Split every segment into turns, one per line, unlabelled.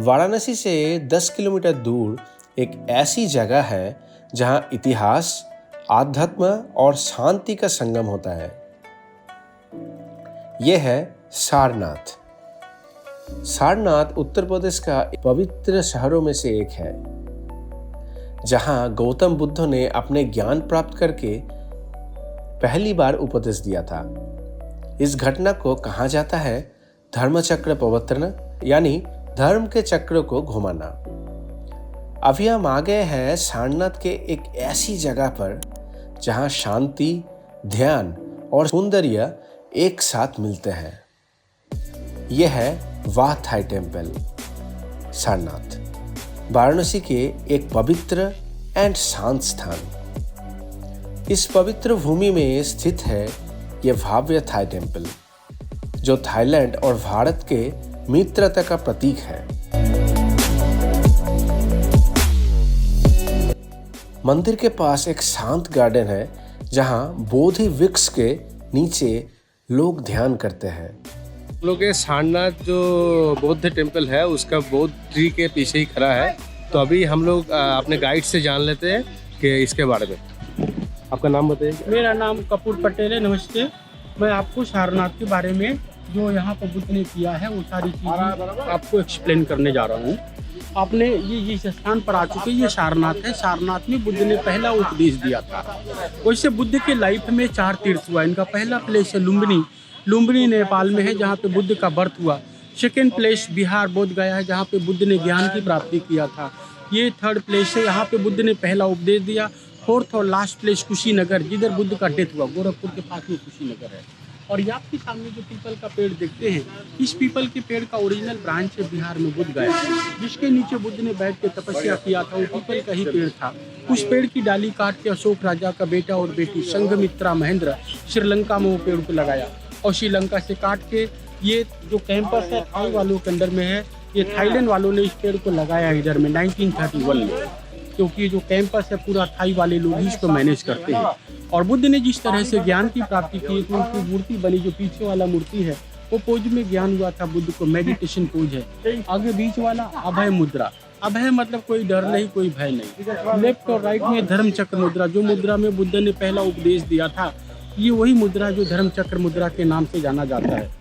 वाराणसी से 10 किलोमीटर दूर एक ऐसी जगह है जहां इतिहास, आध्यात्म और शांति का संगम होता है। यह है सारनाथ। सारनाथ उत्तर प्रदेश का पवित्र शहरों में से एक है, जहां गौतम बुद्ध ने अपने ज्ञान प्राप्त करके पहली बार उपदेश दिया था। इस घटना को कहा जाता है धर्मचक्र प्रवर्तन, यानी धर्म के चक्र को घुमाना। अभी हम आ गए हैं सारनाथ के एक ऐसी जगह पर जहां शांति, ध्यान और सौंदर्य एक साथ मिलते हैं। यह है वाह थाई टेम्पल, सारनाथ, वाराणसी के एक पवित्र एंड शांत स्थान। इस पवित्र भूमि में स्थित है यह भव्य थाई टेम्पल, जो थाईलैंड और भारत के मित्रता का प्रतीक है। मंदिर के पास एक शांत गार्डन है जहां बोधि वृक्ष के नीचे लोग ध्यान करते हैं। लोग ये सारनाथ जो बौद्ध टेम्पल है उसका बौद्ध ट्री के पीछे ही खड़ा है। तो अभी हम लोग अपने गाइड से जान लेते हैं कि इसके बारे में। आपका नाम बताइए।
मेरा नाम कपूर पटेल है। नमस्ते। मैं आपको सारनाथ के बारे में जो यहाँ पर बुद्ध ने किया है वो सारी चीज़ें आपको एक्सप्लेन करने जा रहा हूँ। आपने ये जिस स्थान पर आ चुके ये सारनाथ है। सारनाथ में बुद्ध ने पहला उपदेश दिया था। वैसे बुद्ध के लाइफ में 4 तीर्थ हुआ। इनका पहला प्लेस है लुम्बिनी। लुम्बिनी नेपाल में है, जहाँ पे बुद्ध का बर्थ हुआ। सेकेंड प्लेस बिहार बोध गया है, जहाँ पे बुद्ध ने ज्ञान की प्राप्ति किया था। ये थर्ड प्लेस है, यहाँ पे बुद्ध ने पहला उपदेश दिया। फोर्थ और लास्ट प्लेस कुशीनगर, जिधर बुद्ध का डेथ हुआ, गोरखपुर के पास में कुशीनगर है। और ये आपके सामने जो पीपल का पेड़ देखते हैं, इस पीपल के पेड़ का ओरिजिनल ब्रांच है बिहार में बोध गया, जिसके नीचे बुद्ध ने बैठ के तपस्या किया था। वो पीपल का ही पेड़ था। उस पेड़ की डाली काट के अशोक राजा का बेटा और बेटी संघमित्रा महेंद्र श्रीलंका में वो पेड़ को लगाया। और श्रीलंका से काट के ये जो कैंपस है थाई वालों के अंदर में है, ये थाईलैंड वालों ने इस पेड़ को लगाया इधर में 1931 में, क्योंकि जो कैंपस है पूरा थाई वाले लोग ही इसको मैनेज करते हैं। और बुद्ध ने जिस तरह से ज्ञान की प्राप्ति की, तो उनकी मूर्ति बनी, जो पीछे वाला मूर्ति है वो पोज में ज्ञान हुआ था बुद्ध को, मेडिटेशन पोज है। आगे बीच वाला अभय मुद्रा। अभय मतलब कोई डर नहीं, कोई भय नहीं। लेफ्ट और राइट में धर्म चक्र मुद्रा, जो मुद्रा में बुद्ध ने पहला उपदेश दिया था, ये वही मुद्रा जो धर्म चक्र मुद्रा के नाम से जाना जाता है।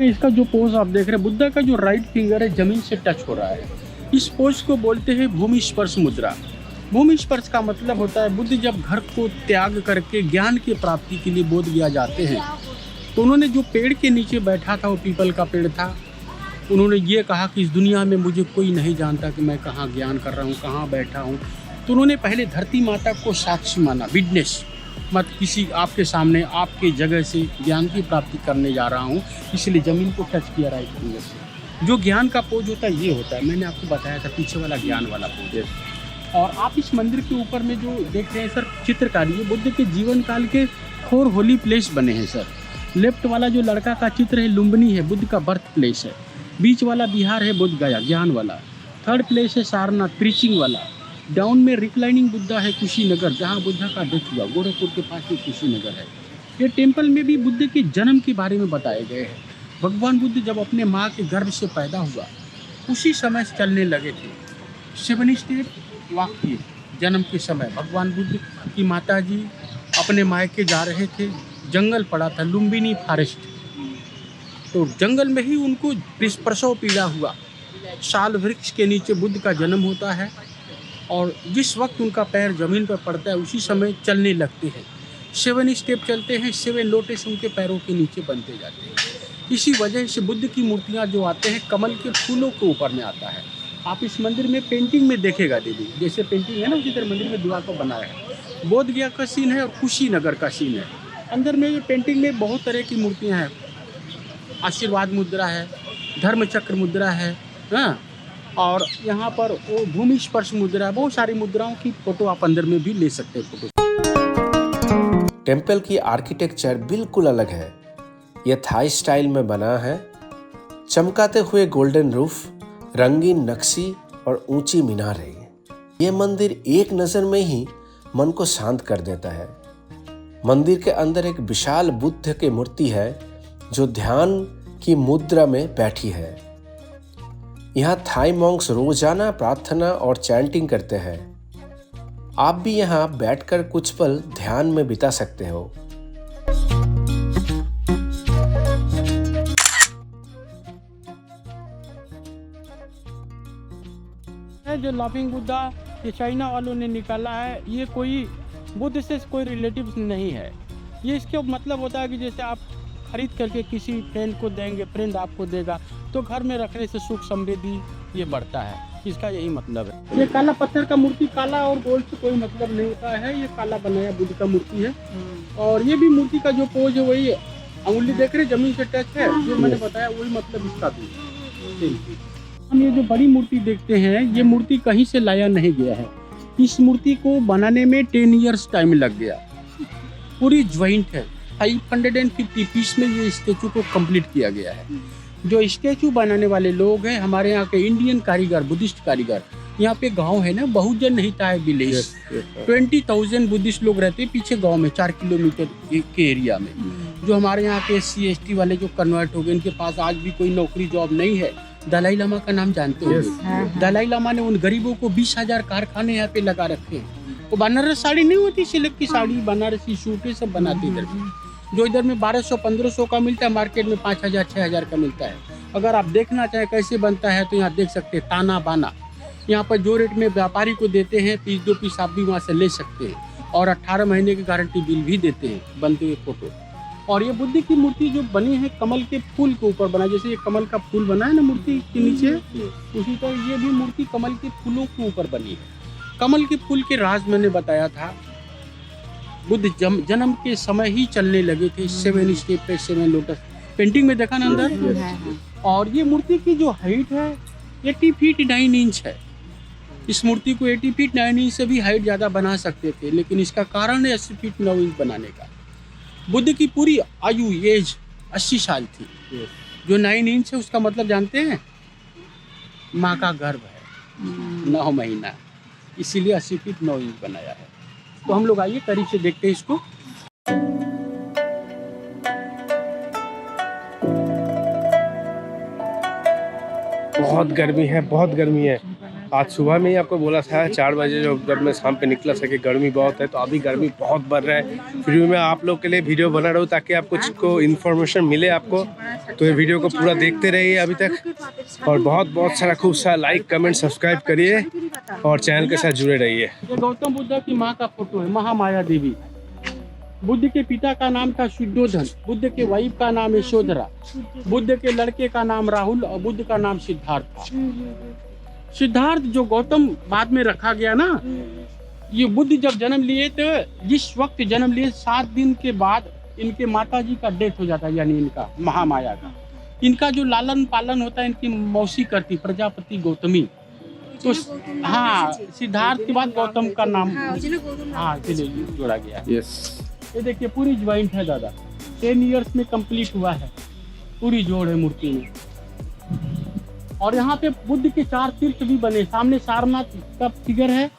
इसका जो पोज आप देख रहे हैं, बुद्ध का जो राइट फिंगर है जमीन से टच हो रहा है। इस पोज को बोलते हैं भूमि स्पर्श मुद्रा। भूमि स्पर्श का मतलब होता है बुद्ध जब घर को त्याग करके ज्ञान की प्राप्ति के लिए बोध गया जाते हैं, तो उन्होंने जो पेड़ के नीचे बैठा था वो पीपल का पेड़ था। उन्होंने ये कहा कि इस दुनिया में मुझे कोई नहीं जानता कि मैं कहाँ ज्ञान कर रहा हूँ, कहाँ बैठा हूँ। तो उन्होंने पहले धरती माता को साक्षी माना, विटनेस, मत किसी आपके सामने आपके जगह से ज्ञान की प्राप्ति करने जा रहा हूँ, इसलिए ज़मीन को टच किया राइट फिंगर से। जो ज्ञान का पोज होता है ये होता है, मैंने आपको बताया था पीछे वाला ज्ञान वाला पोज। और आप इस मंदिर के ऊपर में जो देख रहे हैं सर चित्रकारी, ये बुद्ध के जीवन काल के 4 होली प्लेस बने हैं सर। लेफ्ट वाला जो लड़का का चित्र है लुम्बिनी है, बुद्ध का बर्थ प्लेस है। बीच वाला बिहार है बोध गया, ज्ञान वाला। थर्ड प्लेस है सारनाथ, प्रीचिंग वाला। डाउन में रिक्लाइनिंग बुद्धा है कुशीनगर, जहाँ बुद्धा का डेथ हुआ, गोरखपुर के पास में कुशीनगर है। ये टेम्पल में भी बुद्ध के जन्म के बारे में बताए गए हैं। भगवान बुद्ध जब अपने माँ के गर्भ से पैदा हुआ उसी समय चलने लगे थे। 7 स्टेप वॉक किए जन्म के समय। भगवान बुद्ध की माता जी अपने मायके जा रहे थे, जंगल पड़ा था लुम्बिनी फॉरेस्ट, तो जंगल में ही उनको प्रसव पीड़ा हुआ। साल वृक्ष के नीचे बुद्ध का जन्म होता है और जिस वक्त उनका पैर जमीन पर पड़ता है उसी समय चलने लगते हैं। 7 स्टेप चलते हैं, 7 लोटस उनके पैरों के नीचे बनते जाते हैं। इसी वजह से बुद्ध की मूर्तियाँ जो आते हैं कमल के फूलों के ऊपर में आता है। आप इस मंदिर में पेंटिंग में देखेगा दीदी, जैसे पेंटिंग है ना उसी तरह मंदिर में द्वार को बनाया है। बोध गया का सीन है और कुशीनगर का सीन है। अंदर में ये पेंटिंग में बहुत तरह की मूर्तियाँ हैं। आशीर्वाद मुद्रा है, धर्म चक्र मुद्रा है, हाँ, और यहाँ पर वो भूमि स्पर्श मुद्रा है। बहुत सारी मुद्राओं की फोटो आप अंदर में भी ले सकते हैं फोटो।
टेम्पल की आर्किटेक्चर बिल्कुल अलग है। यह थाई स्टाइल में बना है। चमकाते हुए गोल्डन रूफ, रंगीन नक्शी और ऊंची मीनारें। यह मंदिर एक नज़र में ही मन को शांत कर देता है। मंदिर के अंदर एक विशाल बुद्ध की मूर्ति है जो ध्यान की मुद्रा में बैठी है। यहाँ थाई मॉन्क्स रोजाना प्रार्थना और चैंटिंग करते हैं। आप भी यहाँ बैठकर कुछ पल ध्यान में बिता सकते हो।
जो लाफिंग बुद्धा ये चाइना वालों ने निकाला है, ये कोई बुद्ध से कोई रिलेटिव नहीं है। ये इसके मतलब होता है कि जैसे आप खरीद करके किसी फ्रेंड को देंगे, फ्रेंड आपको देगा, तो घर में रखने से सुख समृद्धि ये बढ़ता है। इसका यही मतलब है। ये काला पत्थर का मूर्ति, काला और गोल्ड से कोई मतलब नहीं होता है। ये काला बनाया बुद्ध का मूर्ति है। और ये भी मूर्ति का जो पोज है वही अंगुली देख रहे जमीन से टच है, जो मैंने बताया वही मतलब इसका भी। हम ये जो बड़ी मूर्ति देखते हैं, ये मूर्ति कहीं से लाया नहीं गया है। इस मूर्ति को बनाने में 10 इयर्स टाइम लग गया। पूरी ज्वाइंट है। 550 पीस में ये स्टेचू को कंप्लीट किया गया है। जो स्टेचू बनाने वाले लोग हैं हमारे यहाँ के इंडियन कारीगर, बुद्धिस्ट कारीगर। यहाँ पे गांव है ना, बहुजन हिता है विलेज। 20,000 बुद्धिस्ट लोग रहते हैं पीछे गांव में, 4 किलोमीटर के एरिया में। जो हमारे यहाँ के SC ST वाले जो कन्वर्ट हो गए, इनके पास आज भी कोई नौकरी जॉब नहीं है। दलाई लामा का नाम जानते हो? दलाई लामा ने उन गरीबों को 20,000 कारखाने यहाँ पे लगा रखे हैं। वो बनारस साड़ी नहीं होती, सिल्क की साड़ी, बनारसी सूटें सब बनाते इधर में। जो इधर में 1200-1500 का मिलता है, मार्केट में 5,000-6,000 का मिलता है। अगर आप देखना चाहें कैसे बनता है तो यहाँ देख सकते हैं। ताना बाना यहाँ पर जो रेट में व्यापारी को देते हैं, पीस 2 पीस आप भी वहाँ से ले सकते हैं। और 18 महीने की गारंटी बिल भी देते हैं बनते हुए फोटो। और ये बुद्ध की मूर्ति जो बनी है कमल के फूल के ऊपर बना, जैसे ये कमल का फूल बना है ना मूर्ति के नीचे, उसी तरह ये भी मूर्ति कमल के फूलों के ऊपर बनी है। कमल के फूल के राज मैंने बताया था। बुद्ध जन्म के समय ही चलने लगे थे। 7 स्टेप पे 7 लोटस पेंटिंग में देखा ना अंदर। और ये मूर्ति की जो हाइट है 80 फीट 9 इंच है। इस मूर्ति को 80 फीट 9 इंच से भी हाइट ज़्यादा बना सकते थे, लेकिन इसका कारण है 80 फीट 9 इंच बनाने का। बुद्ध की पूरी आयु एज 80 साल थी। जो 9 इंच है उसका मतलब जानते हैं, माँ का गर्भ है 9 महीना, इसीलिए 80 फीट 9 इंच बनाया है। तो हम लोग आइए करीब से देखते हैं इसको।
बहुत गर्मी है, बहुत गर्मी है। आज सुबह में ही आपको बोला था 4 बजे जब मैं शाम पे निकला था कि गर्मी बहुत है, तो अभी गर्मी बहुत बढ़ रहा है। फिर भी मैं आप लोग के लिए वीडियो बना रहा हूँ ताकि आप कुछ को इन्फॉर्मेशन मिले आपको। तो ये वीडियो को पूरा देखते रहिए अभी तक, और बहुत सारा खूब सारा लाइक कमेंट सब्सक्राइब करिए और चैनल के साथ जुड़े रहिए।
ये गौतम बुद्ध की माँ का फोटो है, महामाया देवी। बुद्ध के पिता का नाम था शुद्धोधन, बुद्ध के वाइफ का नाम यशोधरा, बुद्ध के लड़के का नाम राहुल और बुद्ध का नाम सिद्धार्थ था। सिद्धार्थ जो गौतम बाद में रखा गया ना, ये बुद्ध जब जन्म लिए तो जिस वक्त जन्म लिए 7 दिन के बाद इनके माता जी का डेथ हो जाता है, यानी इनका महामाया का। इनका जो लालन पालन होता है इनकी मौसी करती, प्रजापति गौतमी। तो हाँ, सिद्धार्थ के बाद गौतम का नाम जोड़ा गया। ये देखिए पूरी ज्वाइंट है दादा, 10 इयर्स में कंप्लीट हुआ है। पूरी जोड़ है मूर्ति में। और यहाँ पे बुद्ध के 4 तीर्थ भी बने। सामने सारनाथ का फिगर है,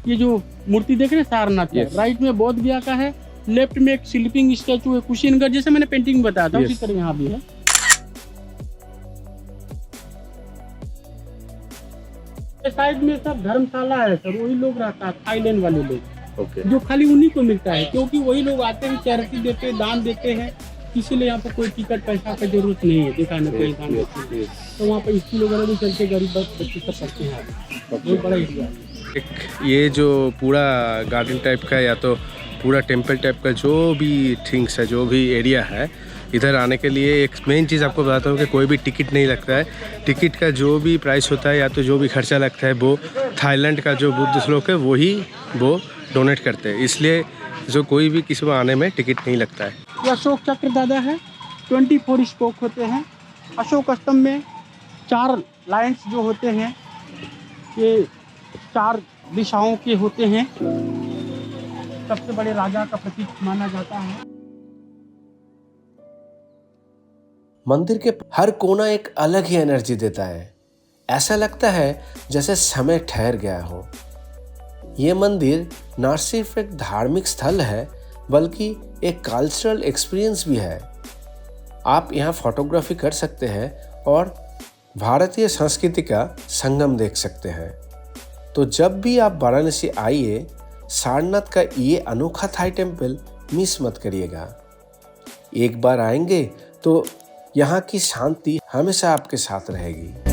ये जो मूर्ति देख रहे हैं सारनाथ है। राइट में बोध गया का है, लेफ्ट में एक स्लीपिंग स्टैचू है कुशीनगर, जैसे मैंने पेंटिंग बताया था उसी तरह यहाँ भी है। साइड में सब धर्मशाला है सर, वही लोग रहता है, थाईलैंड वाले लोग। जो खाली उन्हीं को मिलता है, क्योंकि वही लोग आते हैं, चैरिटी देते हैं, दान देते हैं, इसीलिए यहाँ पर कोई टिकट पैसा का जरूरत नहीं है। देखा ना कोई दान देते, तो वहाँ पर स्कूल वगैरह भी चलते, गरीब बच्चे सब पढ़ते हैं। बहुत बड़ा एरिया है।
ये जो पूरा गार्डन टाइप का या तो पूरा टेम्पल टाइप का जो भी थिंग्स है, जो भी एरिया है, इधर आने के लिए एक मेन चीज़ आपको बताता हूँ कि कोई भी टिकट नहीं लगता है। टिकट का जो भी प्राइस होता है या तो जो भी खर्चा लगता है वो थाईलैंड का जो बुद्ध श्लोक है वो डोनेट करते हैं, इसलिए जो कोई भी किसी में आने में टिकट नहीं लगता है।
ये अशोक चक्र दादा है, 24 स्पोक होते हैं। अशोक स्तंभ में 4 लाइन्स जो होते हैं ये 4 दिशाओं के होते हैं। सबसे बड़े राजा का प्रतीक माना जाता है।
मंदिर के हर कोना एक अलग ही एनर्जी देता है। ऐसा लगता है जैसे समय ठहर गया हो। ये मंदिर न सिर्फ एक धार्मिक स्थल है बल्कि एक कल्चरल एक्सपीरियंस भी है। आप यहाँ फोटोग्राफी कर सकते हैं और भारतीय संस्कृति का संगम देख सकते हैं। तो जब भी आप वाराणसी आइए, सारनाथ का ये अनोखा थाई टेम्पल मिस मत करिएगा। एक बार आएंगे तो यहाँ की शांति हमेशा आपके साथ रहेगी।